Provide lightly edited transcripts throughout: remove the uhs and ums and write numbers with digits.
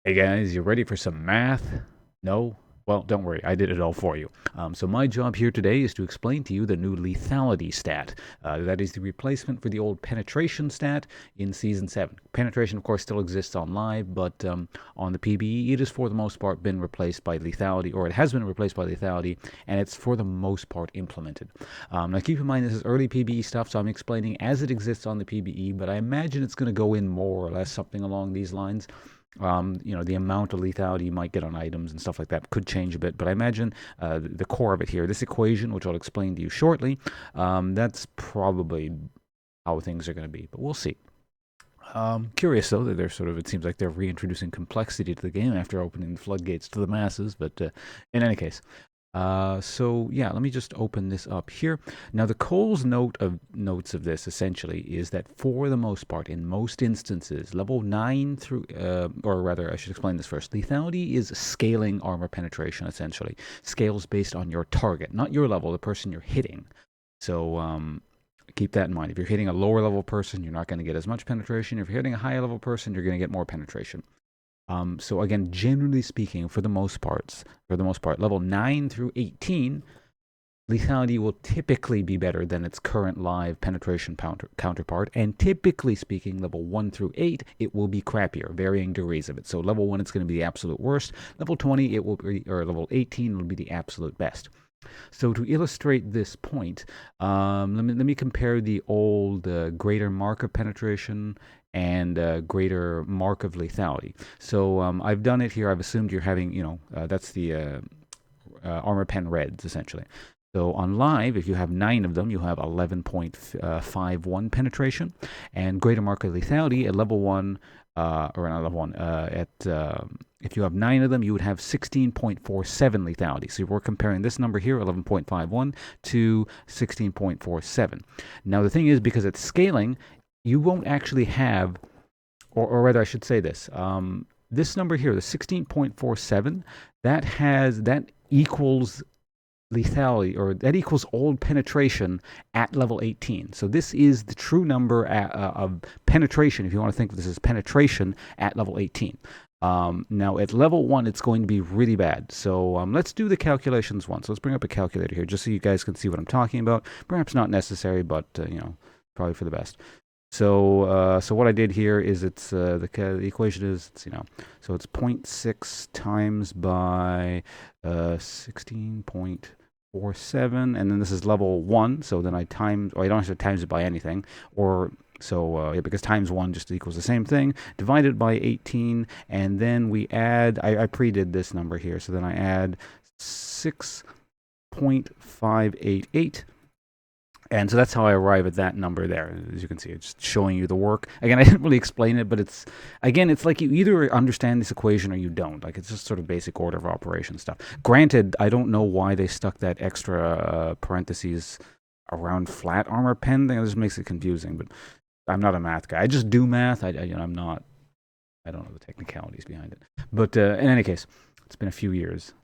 Hey guys, you ready for some math? No? Well, don't worry, I did it all for you. So my job here today is to explain to you the new lethality stat. That is the replacement for the old penetration stat in Season 7. Penetration, of course, still exists on live, but on the PBE, it is for the most part been replaced by lethality, or it has been replaced by lethality, and it's for the most part implemented. Now keep in mind this is early PBE stuff, so I'm explaining as it exists on the PBE, but I imagine it's going to go in more or less something along these lines. The amount of lethality you might get on items and stuff like that could change a bit, but I imagine the core of it here, this equation, which I'll explain to you shortly, that's probably how things are going to be, but we'll see. Curious though that they're it seems like they're reintroducing complexity to the game after opening the floodgates to the masses, but in any case. So yeah, let me just open this up here. Now the Cole's notes of this essentially is that for the most part, in most instances, level 9 through, or rather I should explain this first. Lethality is scaling armor penetration essentially. Scales based on your target, not your level, the person you're hitting. So keep that in mind. If you're hitting a lower level person, you're not going to get as much penetration. If you're hitting a higher level person, you're going to get more penetration. So again, generally speaking, for the most part, level 9 through 18, lethality will typically be better than its current live penetration counterpart, and typically speaking, level 1 through 8, it will be crappier, varying degrees of it. So level 1, it's going to be the absolute worst. Level 20, it will be, or level 18 will be the absolute best. So to illustrate this point, let me compare the old greater mark of penetration and greater mark of lethality. So I've done it here. I've assumed you're having, that's the armor pen reds essentially. So on live, if you have 9 of them, you have 11.51 penetration, and greater mark of lethality at level 1, or not level 1, if you have 9 of them, you would have 16.47 lethality. So we're comparing this number here, 11.51, to 16.47. Now the thing is, because it's scaling, you won't actually have, or rather I should say this, this number here, the 16.47, that equals lethality, or that equals old penetration at level 18. So this is the true number of penetration, if you want to think of this as penetration at level 18. Now at level 1, it's going to be really bad. So let's do the calculations once. Let's bring up a calculator here just so you guys can see what I'm talking about. Perhaps not necessary, but probably for the best. So what I did here is it's the equation is so it's 0.6 times by 16.47, and then this is level 1. So then I don't have to times it by anything, or because times 1 just equals the same thing, divided by 18, and then we add, I pre-did this number here, so then I add 6.588. And so that's how I arrive at that number there. As you can see, it's just showing you the work. Again, I didn't really explain it, but it's like you either understand this equation or you don't. Like, it's just sort of basic order of operation stuff. Granted, I don't know why they stuck that extra parentheses around flat armor pen thing. It just makes it confusing, but I'm not a math guy. I just do math. I'm not, I don't know the technicalities behind it. But in any case, it's been a few years.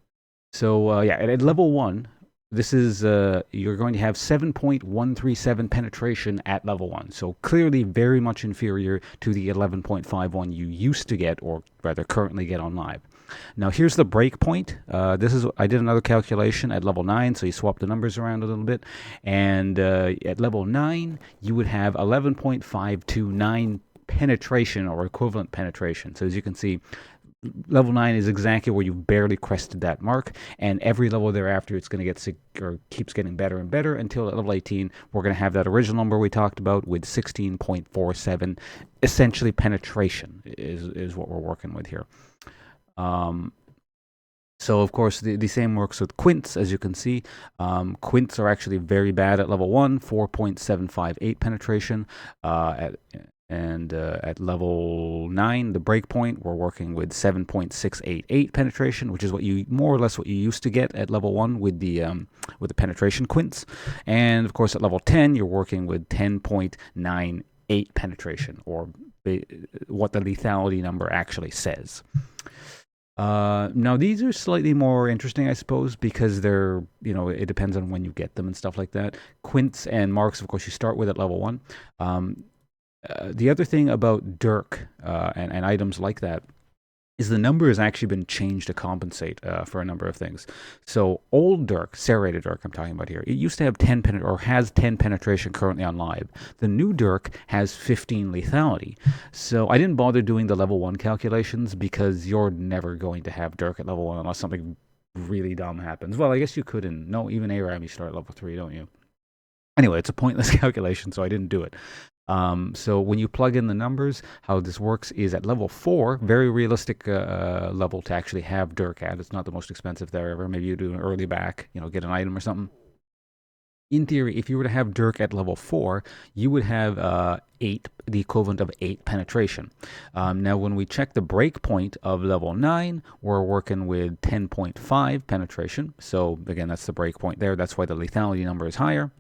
So yeah, at level 1, this is, you're going to have 7.137 penetration at level 1. So clearly very much inferior to the 11.51 you used to get, or rather currently get on live. Now here's the break point. I did another calculation at level 9, so you swap the numbers around a little bit. And at level 9, you would have 11.529 penetration, or equivalent penetration. So as you can see, level 9 is exactly where you barely crested that mark, and every level thereafter it's going to get keeps getting better and better until at level 18 we're going to have that original number we talked about with 16.47. Essentially penetration is what we're working with here. So of course the same works with quints, as you can see. Quints are actually very bad at level 1, 4.758 penetration. At level 9, the breakpoint, we're working with 7.688 penetration, which is more or less what you used to get at level 1 with the penetration quints. And of course at level 10, you're working with 10.98 penetration, or what the lethality number actually says. Now these are slightly more interesting, I suppose, because they're, it depends on when you get them and stuff like that. Quints and marks, of course, you start with at level 1. The other thing about Dirk and items like that is the number has actually been changed to compensate for a number of things. So old Dirk, serrated Dirk I'm talking about here, it used to have 10 or has 10 penetration currently on live. The new Dirk has 15 lethality. So I didn't bother doing the level 1 calculations because you're never going to have Dirk at level 1 unless something really dumb happens. Well, I guess you could no, even ARAM you start at level 3, don't you? Anyway, it's a pointless calculation, so I didn't do it. So when you plug in the numbers, how this works is at level 4, very realistic level to actually have Dirk at. It's not the most expensive there ever. Maybe you do an early back, get an item or something. In theory, if you were to have Dirk at level 4, you would have 8, the equivalent of 8 penetration. Now, when we check the breakpoint of level 9, we're working with 10.5 penetration. So again, that's the breakpoint there. That's why the lethality number is higher.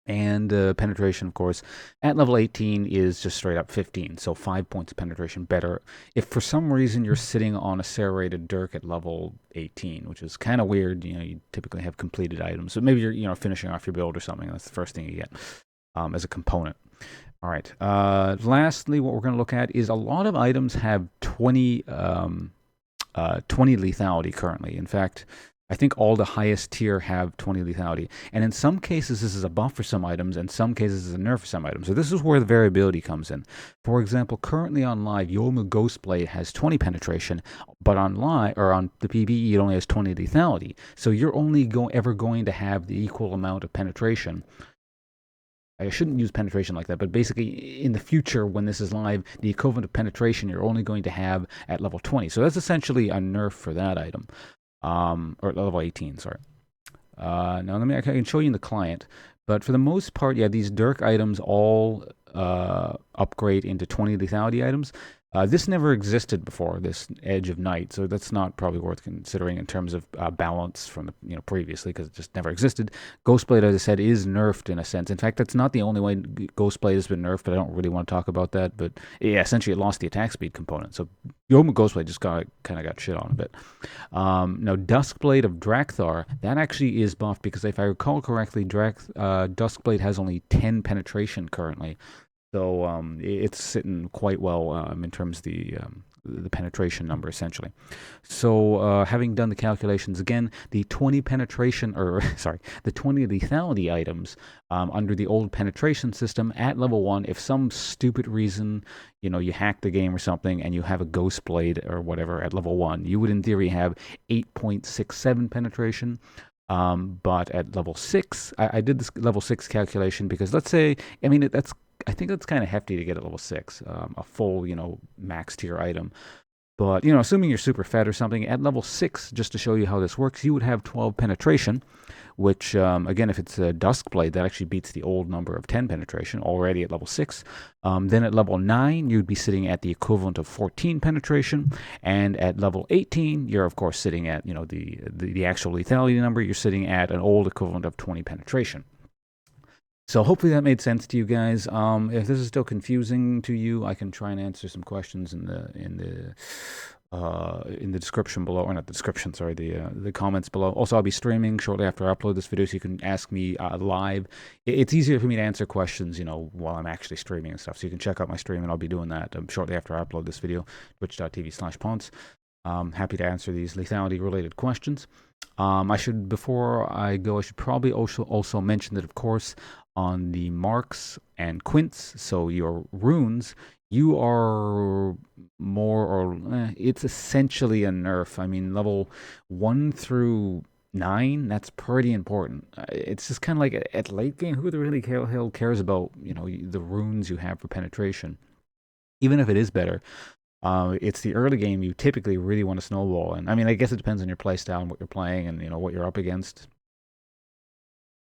And penetration, of course, at level 18 is just straight up 15, so 5 points of penetration better. If for some reason you're sitting on a serrated Dirk at level 18, which is kind of weird, you typically have completed items. So maybe you're finishing off your build or something, and that's the first thing you get as a component. All right. Lastly, what we're going to look at is a lot of items have 20 lethality currently. In fact, I think all the highest tier have 20 lethality. And in some cases, this is a buff for some items, and some cases, it's a nerf for some items. So this is where the variability comes in. For example, currently on live, Yomu Ghostblade has 20 penetration, but on live, or on the PvE, it only has 20 lethality. So you're only ever going to have the equal amount of penetration. I shouldn't use penetration like that, but basically in the future when this is live, the equivalent of penetration you're only going to have at level 20. So that's essentially a nerf for that item. Or level 18, sorry. Now I can show you in the client, but for the most part, yeah, these Dirk items all upgrade into 20 lethality items. This never existed before, this Edge of Night, so that's not probably worth considering in terms of balance from the previously, because it just never existed. Ghostblade, as I said, is nerfed in a sense. In fact, that's not the only way Ghostblade has been nerfed, but I don't really want to talk about that. But yeah, essentially it lost the attack speed component, so Yomu Ghostblade just kind of got shit on a bit. Now, Duskblade of Drakthar, that actually is buffed, because if I recall correctly, Duskblade has only 10 penetration currently. So it's sitting quite well in terms of the penetration number, essentially. So having done the calculations again, the 20 penetration, or sorry, the 20 lethality items under the old penetration system at level 1, if some stupid reason, you hack the game or something and you have a Ghost Blade or whatever at level 1, you would in theory have 8.67 penetration. But at level 6, I did this level 6 calculation because let's say, I think that's kind of hefty to get at level 6, a full, max tier item. But, assuming you're super fed or something, at level 6, just to show you how this works, you would have 12 penetration, which, again, if it's a Duskblade, that actually beats the old number of 10 penetration already at level 6. Then at level 9, you'd be sitting at the equivalent of 14 penetration. And at level 18, you're, of course, sitting at, the actual lethality number. You're sitting at an old equivalent of 20 penetration. So hopefully that made sense to you guys. If this is still confusing to you, I can try and answer some questions in the description below, or not the description, sorry, the comments below. Also, I'll be streaming shortly after I upload this video, so you can ask me live. It's easier for me to answer questions, while I'm actually streaming and stuff. So you can check out my stream, and I'll be doing that shortly after I upload this video, twitch.tv/Pawnce. Happy to answer these lethality-related questions. Before I go, I should probably also mention that, of course, on the marks and quints, so your runes, you are more or it's essentially a nerf. I mean, level 1 through 9, that's pretty important. It's just kind of like at late game, who the really hell cares about the runes you have for penetration, even if it is better. It's the early game you typically really want to snowball, and I guess it depends on your playstyle and what you're playing and what you're up against.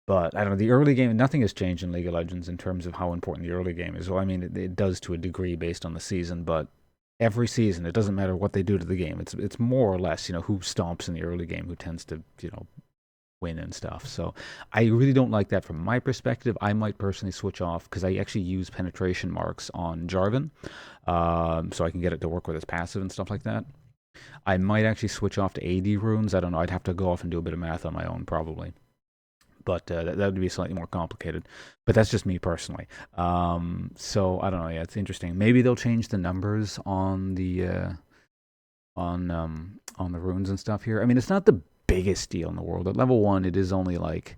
But I don't know, the early game, nothing has changed in League of Legends in terms of how important the early game is. Well, it does to a degree based on the season, but every season, it doesn't matter what they do to the game. It's more or less, who stomps in the early game, who tends to, win and stuff. So I really don't like that from my perspective. I might personally switch off, because I actually use penetration marks on Jarvan, so I can get it to work with its passive and stuff like that. I might actually switch off to AD runes. I don't know. I'd have to go off and do a bit of math on my own, probably. But that would be slightly more complicated. But that's just me personally. So I don't know. Yeah, it's interesting. Maybe they'll change the numbers on the on the runes and stuff here. I mean, it's not the biggest deal in the world. At level 1, it is only like,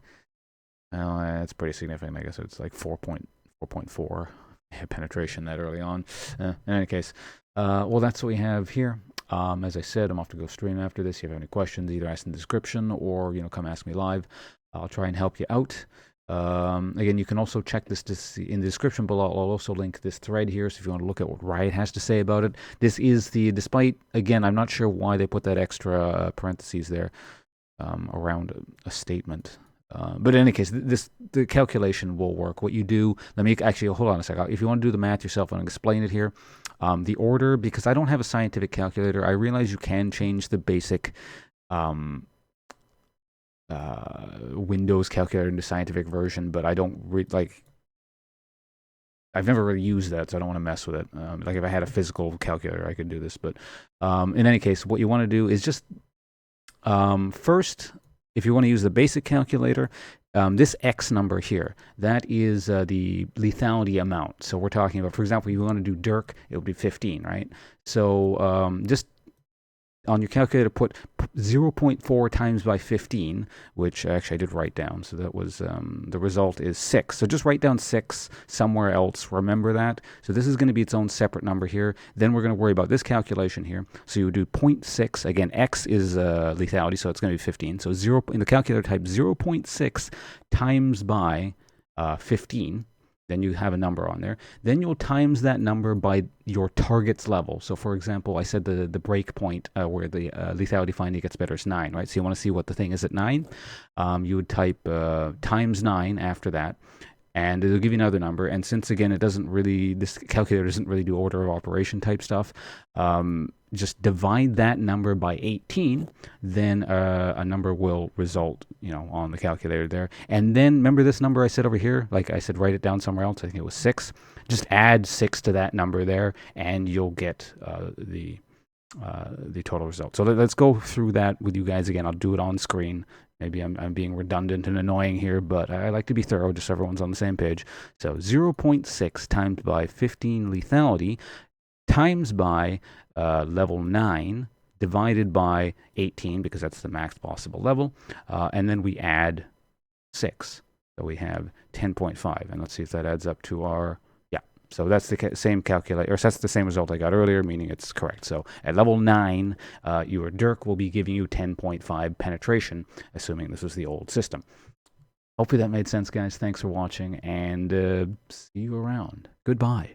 well, it's pretty significant. I guess it's like 4.4 penetration that early on. In any case, well, that's what we have here. As I said, I'm off to go stream after this. If you have any questions, either ask in the description or come ask me live. I'll try and help you out. Again, you can also check this in the description below. I'll also link this thread here, so if you want to look at what Riot has to say about it. This is despite, again, I'm not sure why they put that extra parentheses there around a statement. But in any case, the calculation will work. What you do, let me actually, hold on a second. If you want to do the math yourself, I'm going to explain it here. The order, because I don't have a scientific calculator, I realize you can change the basic Windows calculator into scientific version, but I don't I've never really used that, so I don't want to mess with it. Like if I had a physical calculator, I could do this. But in any case, what you want to do is just first, if you want to use the basic calculator, this X number here, that is the lethality amount. So we're talking about, for example, you want to do Dirk, it would be 15, right? So just on your calculator, put 0.4 times by 15, which actually I did write down. So that was, the result is 6. So just write down 6 somewhere else. Remember that. So this is going to be its own separate number here. Then we're going to worry about this calculation here. So you would do 0.6. Again, X is lethality, so it's going to be 15. So in the calculator, type 0.6 times by 15. Then you have a number on there. Then you'll times that number by your target's level. So for example, I said the break point where the lethality finding gets better is 9, right? So you want to see what the thing is at 9. You would type times 9 after that, and it'll give you another number. And since, again, this calculator doesn't really do order of operation type stuff, just divide that number by 18, then a number will result, on the calculator there. And then remember this number I said over here, like I said, write it down somewhere else. I think it was 6. Just add 6 to that number there, and you'll get the total result. So let's go through that with you guys again. I'll do it on screen. Maybe I'm being redundant and annoying here, but I like to be thorough, just so everyone's on the same page. So 0.6 times by 15 lethality times by level 9 divided by 18, because that's the max possible level. And then we add 6. So we have 10.5. And let's see if that adds up to our... So that's the same calculator, or that's the same result I got earlier, meaning it's correct. So at level 9, your Dirk will be giving you 10.5 penetration, assuming this was the old system. Hopefully that made sense, guys. Thanks for watching, and see you around. Goodbye.